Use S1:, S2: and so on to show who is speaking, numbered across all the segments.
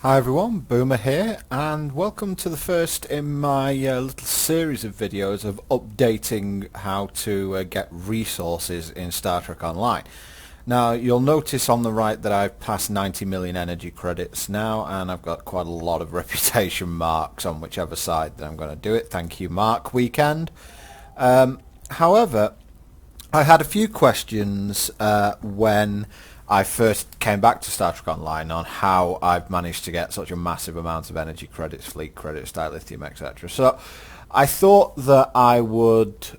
S1: Hi everyone, Boomer here, and welcome to the first in my little series of videos of updating how to get resources in Star Trek Online. Now you'll notice on the right that I've passed 90 million energy credits now, and I've got quite a lot of reputation marks on whichever side that I'm going to do it. Thank you, Mark Weekend. However, I had a few questions when I first came back to Star Trek Online on how I've managed to get such a massive amount of energy credits, fleet credits, dilithium, etc. So I thought that I would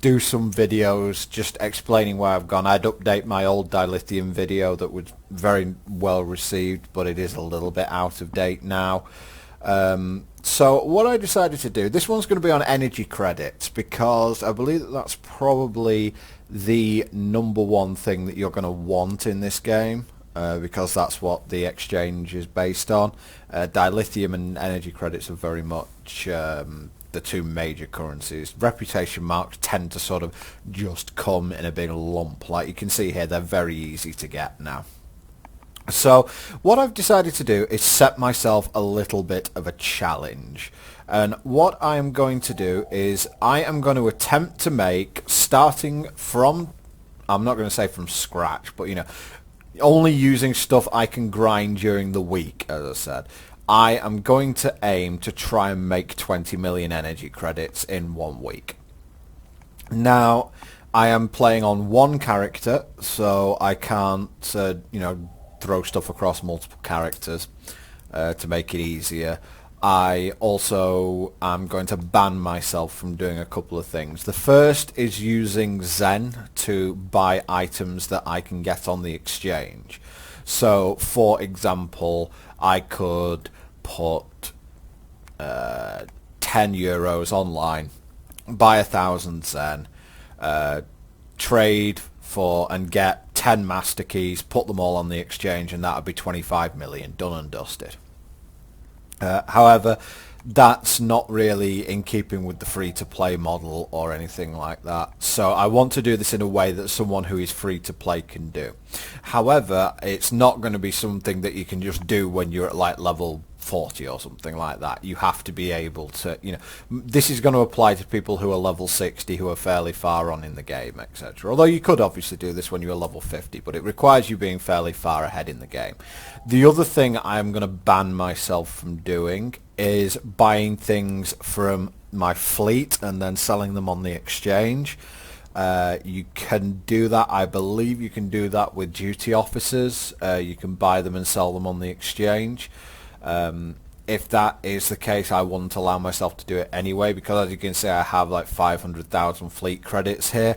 S1: do some videos just explaining where I've gone. I'd update my old dilithium video that was very well received, but it is a little bit out of date now. So what I decided to do, this one's going to be on energy credits because I believe that that's probably the number one thing that you're going to want in this game because that's what the exchange is based on. Dilithium and energy credits are very much the two major currencies. Reputation marks tend to sort of just come in a big lump. Like you can see here, they're very easy to get now. So what I've decided to do is set myself a little bit of a challenge. And what I'm going to do is I am going to attempt to make, starting from, I'm not going to say from scratch, but only using stuff I can grind during the week, as I said. I am going to aim to try and make 20 million energy credits in 1 week. Now, I am playing on one character, so I can't, throw stuff across multiple characters to make it easier. I also am going to ban myself from doing a couple of things. The first is using Zen to buy items that I can get on the exchange. So, for example, I could put 10 euros online, buy 1,000 Zen, trade for and get 10 master keys, put them all on the exchange, and that would be 25 million, done and dusted. However, that's not really in keeping with the free-to-play model or anything like that. So I want to do this in a way that someone who is free-to-play can do. However, it's not going to be something that you can just do when you're at like level 40 or something like that. You have to be able to, this is going to apply to people who are level 60, who are fairly far on in the game, etc. Although you could obviously do this when you're level 50, but it requires you being fairly far ahead in the game. The other thing I'm going to ban myself from doing is buying things from my fleet and then selling them on the exchange. You can do that. I believe you can do that with duty officers. You can buy them and sell them on the exchange. If that is the case, I wouldn't allow myself to do it anyway, because as you can see, I have like 500,000 fleet credits here.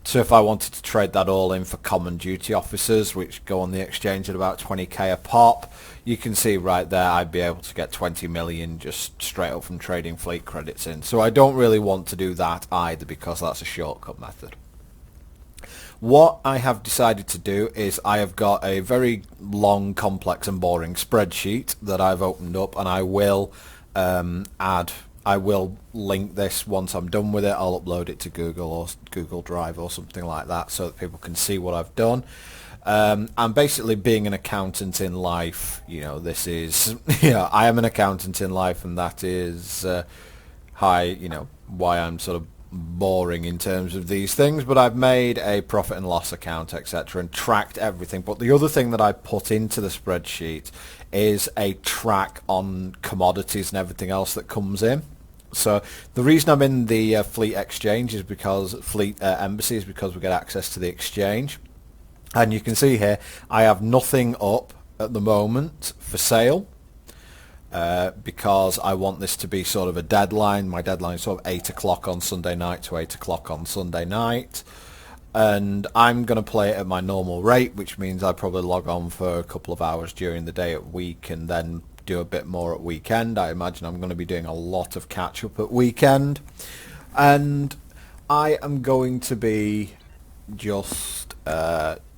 S1: So if I wanted to trade that all in for common duty officers, which go on the exchange at about 20k a pop, you can see right there I'd be able to get 20 million just straight up from trading fleet credits in. So I don't really want to do that either, because that's a shortcut method. What I have decided to do is I have got a very long, complex and boring spreadsheet that I've opened up, and I will I will link this once I'm done with it. I'll upload it to Google or Google Drive or something like that so that people can see what I've done. And basically, being an accountant in life, this is, I am an accountant in life, and that is why I'm sort of boring in terms of these things. But I've made a profit and loss account, etc., and tracked everything. But the other thing that I put into the spreadsheet is a track on commodities and everything else that comes in. So the reason I'm in the fleet exchange is because fleet embassy is because we get access to the exchange. And you can see here I have nothing up at the moment for sale because I want this to be sort of a deadline. My deadline is sort of 8 o'clock on Sunday night to 8 o'clock on Sunday night. And I'm going to play it at my normal rate, which means I probably log on for a couple of hours during the day at week and then do a bit more at weekend. I imagine I'm going to be doing a lot of catch up at weekend. And I am going to be just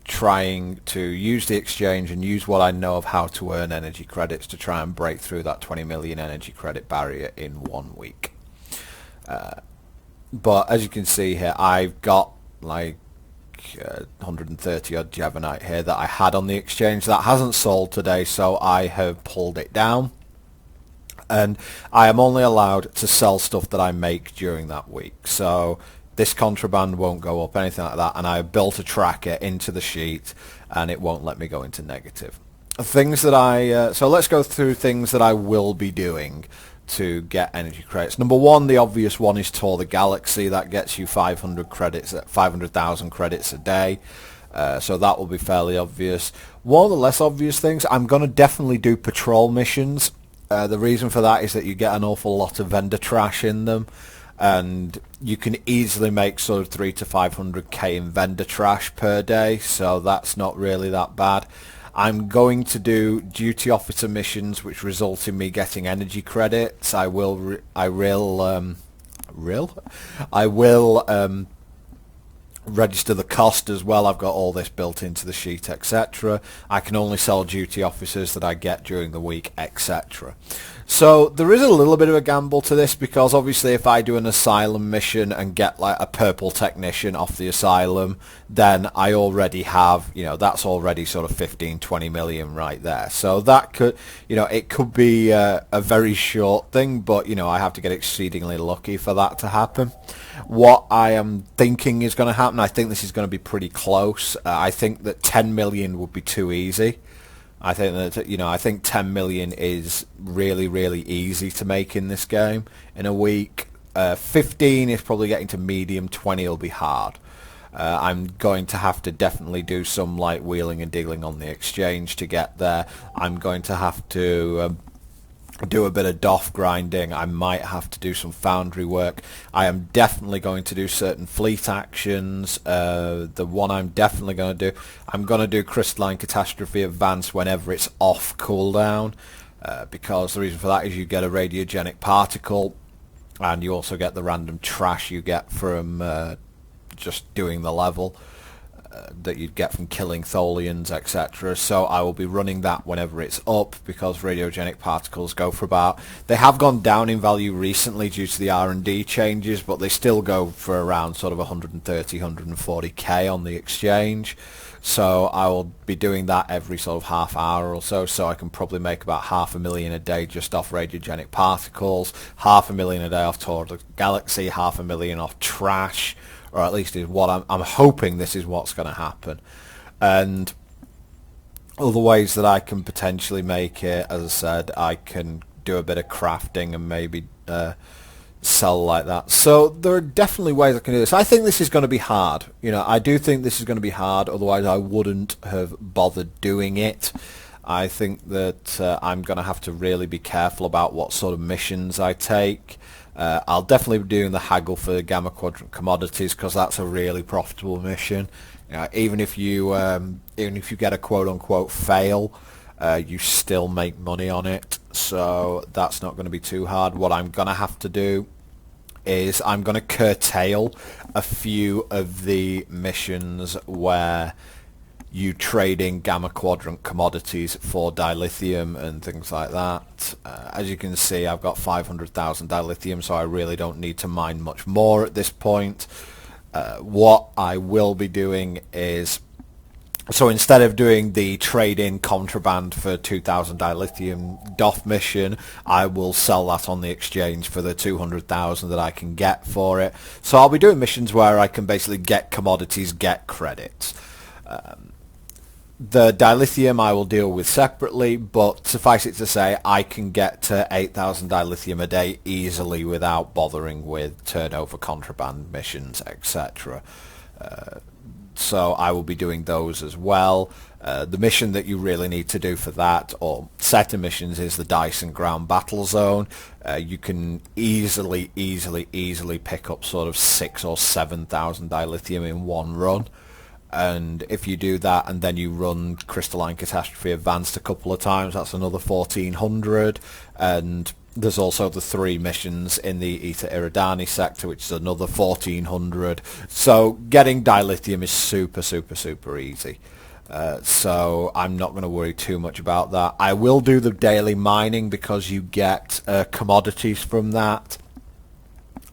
S1: trying to use the exchange and use what I know of how to earn energy credits to try and break through that 20 million energy credit barrier in 1 week. But as you can see here, I've got like 130 odd Jevonite here that I had on the exchange. That hasn't sold today, so I have pulled it down. And I am only allowed to sell stuff that I make during that week. So this contraband won't go up, anything like that. And I built a tracker into the sheet, and it won't let me go into negative. Things that so let's go through things that I will be doing to get energy credits. Number one, the obvious one, is Tour the Galaxy. That gets you 500 credits, 500,000 credits a day. So that will be fairly obvious. One of the less obvious things, I'm going to definitely do patrol missions. The reason for that is that you get an awful lot of vendor trash in them, and you can easily make sort of 300 to 500k in vendor trash per day, so that's not really that bad. I'm going to do duty officer missions which result in me getting energy credits. I will register the cost as well. I've got all this built into the sheet, etc. I can only sell duty officers that I get during the week, etc. So there is a little bit of a gamble to this, because obviously if I do an asylum mission and get like a purple technician off the asylum, then I already have, that's already sort of 15-20 million right there. So that could, it could be a very short thing, but I have to get exceedingly lucky for that to happen. What I am thinking is going to happen, I think this is going to be pretty close. I think that 10 million would be too easy. I think that, I think 10 million is really, really easy to make in this game in a week. 15 is probably getting to medium, 20 will be hard. I'm going to have to definitely do some like wheeling and dealing on the exchange to get there. I'm going to have to do a bit of DOF grinding. I might have to do some foundry work. I am definitely going to do certain fleet actions. The one I'm definitely going to do, I'm going to do Crystalline Catastrophe Advance whenever it's off cooldown, because the reason for that is you get a radiogenic particle, and you also get the random trash you get from just doing the level. That you'd get from killing Tholians, etc. So I will be running that whenever it's up, because radiogenic particles go for about... They have gone down in value recently due to the R&D changes, but they still go for around sort of 130, 140k on the exchange. So I will be doing that every sort of half hour or so I can probably make about 500,000 a day just off radiogenic particles, 500,000 a day off Tour of the Galaxy, 500,000 off trash, or at least is what I'm hoping this is what's going to happen. And other ways that I can potentially make it, as I said, I can do a bit of crafting and maybe sell like that. So there are definitely ways I can do this. I think this is going to be hard. I do think this is going to be hard, otherwise I wouldn't have bothered doing it. I think that I'm going to have to really be careful about what sort of missions I take. I'll definitely be doing the haggle for the Gamma Quadrant commodities, because that's a really profitable mission. Even if you get a quote-unquote fail, you still make money on it, so that's not going to be too hard. What I'm going to have to do is I'm going to curtail a few of the missions where you trade in Gamma Quadrant commodities for dilithium and things like that. As you can see, I've got 500,000 dilithium, so I really don't need to mine much more at this point. What I will be doing is, so instead of doing the trade-in contraband for 2,000 dilithium DOF mission, I will sell that on the exchange for the 200,000 that I can get for it. So I'll be doing missions where I can basically get commodities, get credits. The dilithium I will deal with separately, but suffice it to say, I can get to 8,000 dilithium a day easily without bothering with turnover contraband missions, etc. So I will be doing those as well. The mission that you really need to do for that, or set of missions, is the Dyson Ground Battle Zone. You can easily pick up sort of 6,000 or 7,000 dilithium in one run. And if you do that and then you run Crystalline Catastrophe Advanced a couple of times, that's another 1,400. And there's also the 3 missions in the Eta Iridani sector, which is another 1,400. So getting dilithium is super easy. So I'm not going to worry too much about that. I will do the daily mining because you get commodities from that.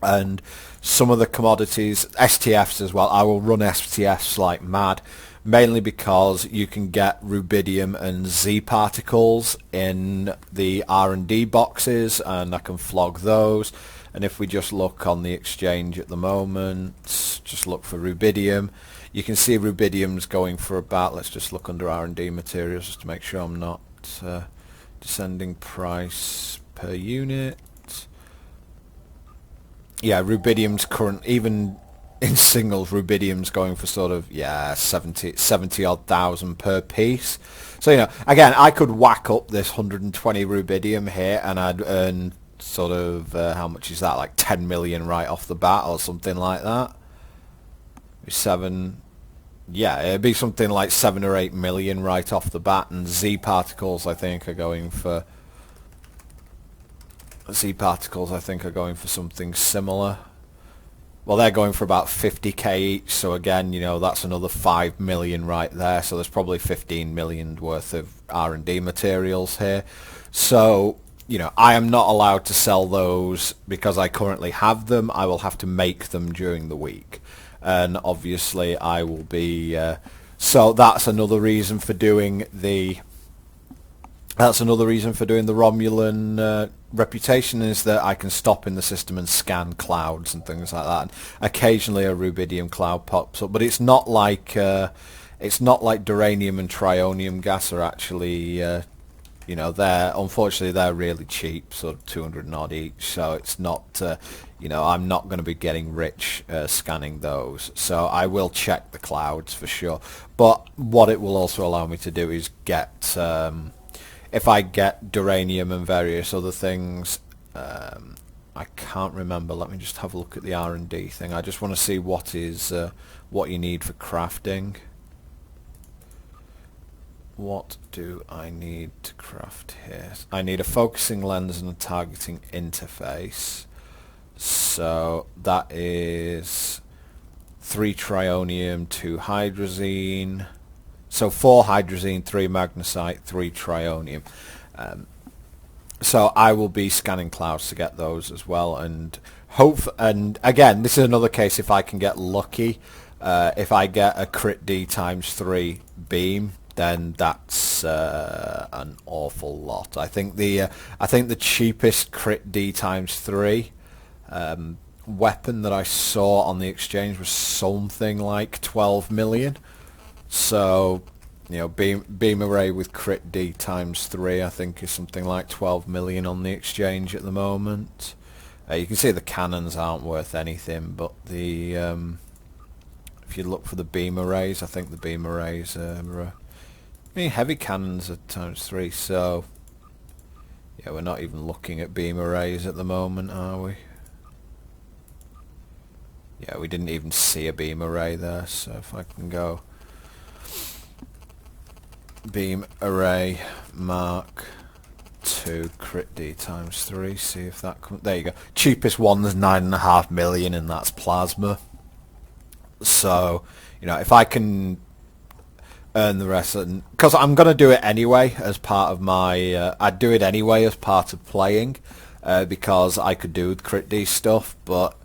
S1: And some of the commodities, STFs as well. I will run STFs like mad, mainly because you can get rubidium and Z particles in the R&D boxes, and I can flog those. And if we just look on the exchange at the moment, just look for rubidium, you can see rubidium's going for about, let's just look under R&D materials just to make sure I'm not descending price per unit. Yeah, rubidium's current, even in singles, rubidium's going for sort of, yeah, 70 odd thousand per piece. So, you know, again, I could whack up this 120 rubidium here and I'd earn sort of, how much is that, like 10 million right off the bat or something like that. Yeah, it'd be something like 7 or 8 million right off the bat, and Z particles I think are going for something similar. Well, they're going for about 50k each, so again, you know, that's another 5 million right there, so there's probably 15 million worth of R&D materials here. So, you know, I am not allowed to sell those because I currently have them. I will have to make them during the week. And obviously I will be so that's another reason for doing the Romulan reputation, is that I can stop in the system and scan clouds and things like that. And occasionally a rubidium cloud pops up, but it's not like duranium and trionium gas are actually you know, unfortunately they're really cheap, sort of 200 and odd each, so it's not, you know, I'm not going to be getting rich scanning those. So I will check the clouds for sure. But what it will also allow me to do is get, if I get duranium and various other things, I can't remember, let me just have a look at the R&D thing. I just want to see what you need for crafting. What do I need to craft here? I need a focusing lens and a targeting interface. So that is 3 trionium, 2 hydrazine. So 4 hydrazine, 3 magnesite, 3 trionium. So I will be scanning clouds to get those as well, and and again, this is another case if I can get lucky. If I get a crit D times 3 beam, then that's an awful lot. I think the cheapest crit D times 3 weapon that I saw on the exchange was something like 12 million. So, you know, beam array with crit D times 3 I think is something like 12 million on the exchange at the moment. You can see the cannons aren't worth anything, but the if you look for the beam arrays, I think the beam arrays are heavy cannons at times 3, so yeah, we're not even looking at beam arrays at the moment, are we? Yeah, we didn't even see a beam array there, so if I can go beam array Mark 2 crit D times 3, see if that comes. There you go. Cheapest one is 9.5 million, and that's plasma. So, you know, if I can earn the rest, because I'm going to do it anyway as part of my I'd do it anyway as part of playing, because I could do the crit D stuff. But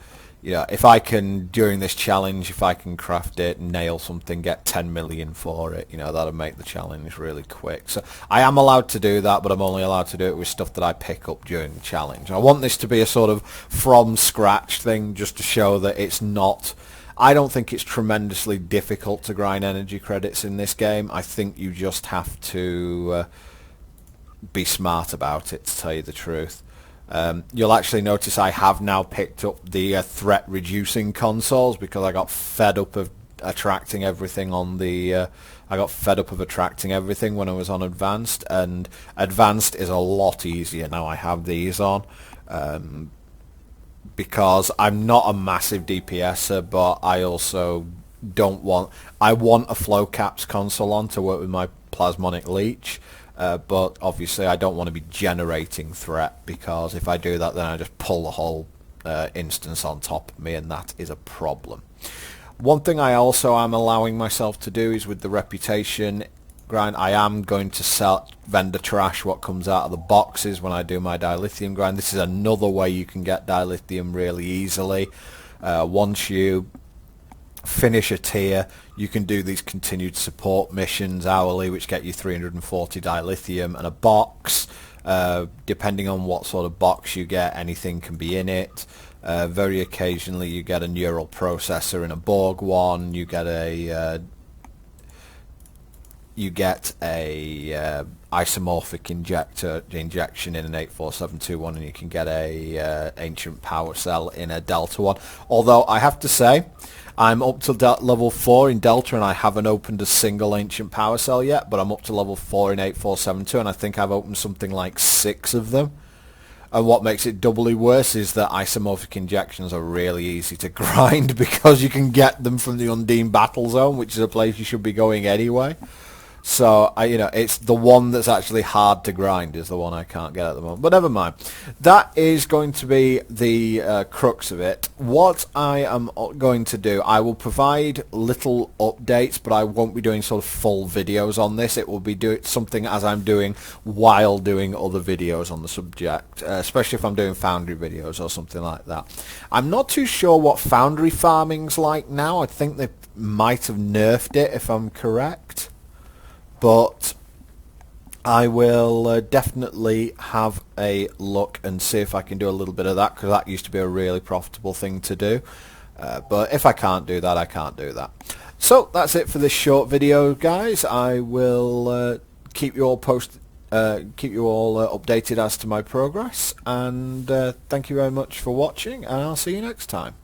S1: you know, if I can, during this challenge, if I can craft it, nail something, get 10 million for it, you know, that'll make the challenge really quick. So I am allowed to do that, but I'm only allowed to do it with stuff that I pick up during the challenge. I want this to be a sort of from scratch thing, just to show that it's not, I don't think it's tremendously difficult to grind energy credits in this game. I think you just have to be smart about it, to tell you the truth. You'll actually notice I have now picked up the threat reducing consoles, because I got fed up of attracting everything on the I got fed up of attracting everything when I was on advanced, and advanced is a lot easier now I have these on, because I'm not a massive DPSer, but I also I want a flow caps console on to work with my plasmonic leech. But obviously I don't want to be generating threat, because if I do that then I just pull the whole instance on top of me, and that is a problem. One thing I also am allowing myself to do is with the reputation grind, I am going to sell vendor trash what comes out of the boxes when I do my dilithium grind. This is another way you can get dilithium really easily. Once you finish a tier, you can do these continued support missions hourly, which get you 340 dilithium and a box. Depending on what sort of box you get, anything can be in it. Very occasionally you get a neural processor in a Borg one. You get a isomorphic injection in an 84721, and you can get a ancient power cell in a Delta one. Although I have to say, I'm up to level 4 in Delta and I haven't opened a single ancient power cell yet, but I'm up to level 4 in 8472 and I think I've opened something like 6 of them. And what makes it doubly worse is that isomorphic injections are really easy to grind because you can get them from the Undine Battle Zone, which is a place you should be going anyway. So, it's the one that's actually hard to grind is the one I can't get at the moment. But never mind. That is going to be the crux of it. What I am going to do, I will provide little updates, but I won't be doing sort of full videos on this. It will be something as I'm doing while doing other videos on the subject, especially if I'm doing Foundry videos or something like that. I'm not too sure what Foundry farming's like now. I think they might have nerfed it, if I'm correct. But I will definitely have a look and see if I can do a little bit of that, because that used to be a really profitable thing to do. But if I can't do that, I can't do that. So that's it for this short video, guys. I will keep you all updated as to my progress. And thank you very much for watching, and I'll see you next time.